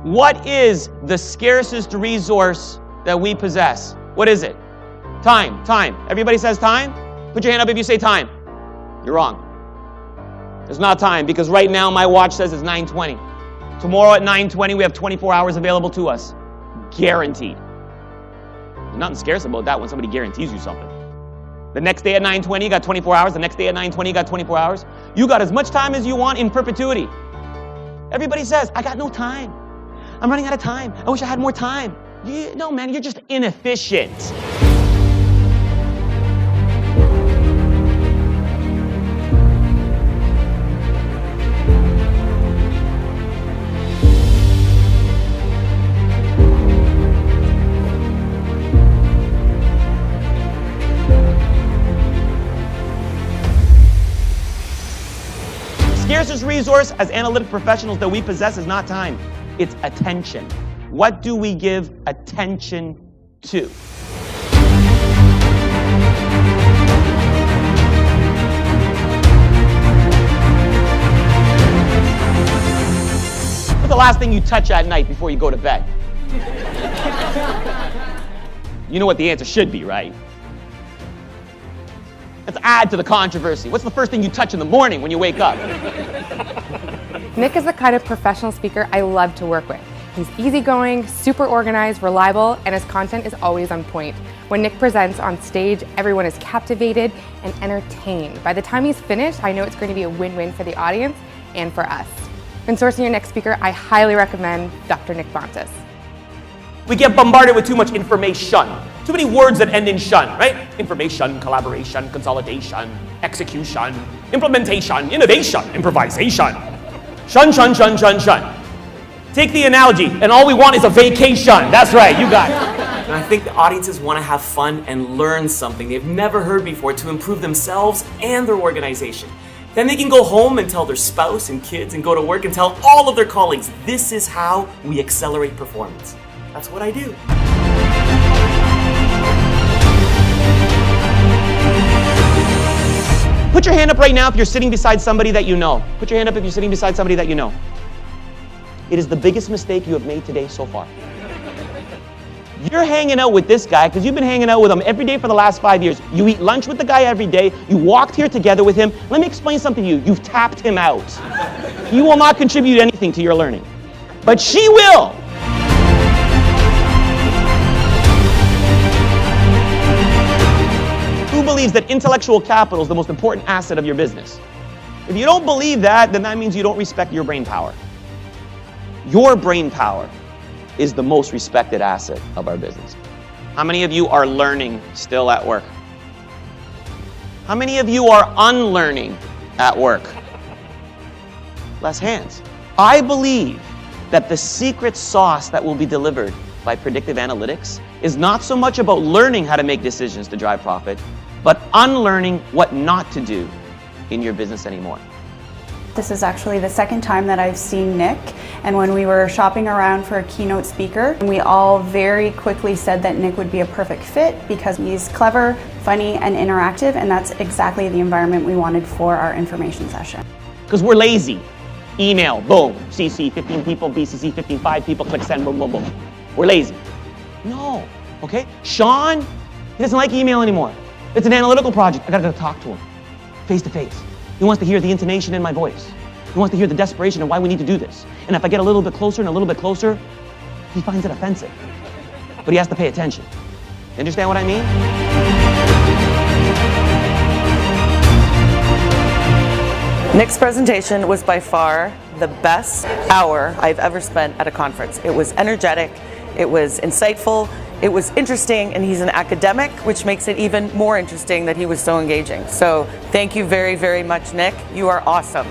What is the scarcest resource that we possess? What is it? Time. Time. Everybody says time? Put your hand up if you say time. You're wrong. It's not time, because right now my watch says it's 9:20. Tomorrow at 9:20 we have 24 hours available to us. Guaranteed. There's nothing scarce about that when somebody guarantees you something. The next day at 9:20 you got 24 hours. The next day at 9:20 you got 24 hours. You got as much time as you want in perpetuity. Everybody says, I got no time. I'm running out of time. I wish I had more time. No, man, you're just inefficient. Scarcest resource as analytic professionals that we possess is not time. It's attention. What do we give attention to? What's the last thing you touch at night before you go to bed? You know what the answer should be, right? Let's add to the controversy. What's the first thing you touch in the morning when you wake up? Nick is the kind of professional speaker I love to work with. He's easygoing, super organized, reliable, and his content is always on point. When Nick presents on stage, everyone is captivated and entertained. By the time he's finished, I know it's going to be a win-win for the audience and for us. When sourcing your next speaker, I highly recommend Dr. Nick Bontis. We get bombarded with too much information. Too many words that end in shun, right? Information, collaboration, consolidation, execution, implementation, innovation, improvisation. Shun, shun, shun, shun, shun. Take the analogy, and all we want is a vacation. That's right, you got it. And I think the audiences want to have fun and learn something they've never heard before to improve themselves and their organization. Then they can go home and tell their spouse and kids and go to work and tell all of their colleagues, this is how we accelerate performance. That's what I do. Put your hand up right now if you're sitting beside somebody that you know. Put your hand up if you're sitting beside somebody that you know. It is the biggest mistake you have made today so far. You're hanging out with this guy because you've been hanging out with him every day for the last 5 years. You eat lunch with the guy every day. You walked here together with him. Let me explain something to you. You've tapped him out. He will not contribute anything to your learning. But she will. Who believes that intellectual capital is the most important asset of your business? If you don't believe that, then that means you don't respect your brain power. Your brain power is the most respected asset of our business. How many of you are learning still at work? How many of you are unlearning at work? Less hands. I believe that the secret sauce that will be delivered by predictive analytics is not so much about learning how to make decisions to drive profit, but unlearning what not to do in your business anymore. This is actually the second time that I've seen Nick, and when we were shopping around for a keynote speaker, we all very quickly said that Nick would be a perfect fit because he's clever, funny, and interactive, and that's exactly the environment we wanted for our information session. Because we're lazy. Email, boom, CC 15 people, BCC 15, 5 people, click send, boom, boom, boom. We're lazy. No, okay? Sean, he doesn't like email anymore. It's an analytical project. I gotta talk to him, face to face. He wants to hear the intonation in my voice. He wants to hear the desperation and why we need to do this. And if I get a little bit closer and a little bit closer, he finds it offensive. But he has to pay attention. You understand what I mean? Nick's presentation was by far the best hour I've ever spent at a conference. It was energetic, it was insightful, it was interesting, and he's an academic, which makes it even more interesting that he was so engaging. So thank you very, very much, Nick. You are awesome.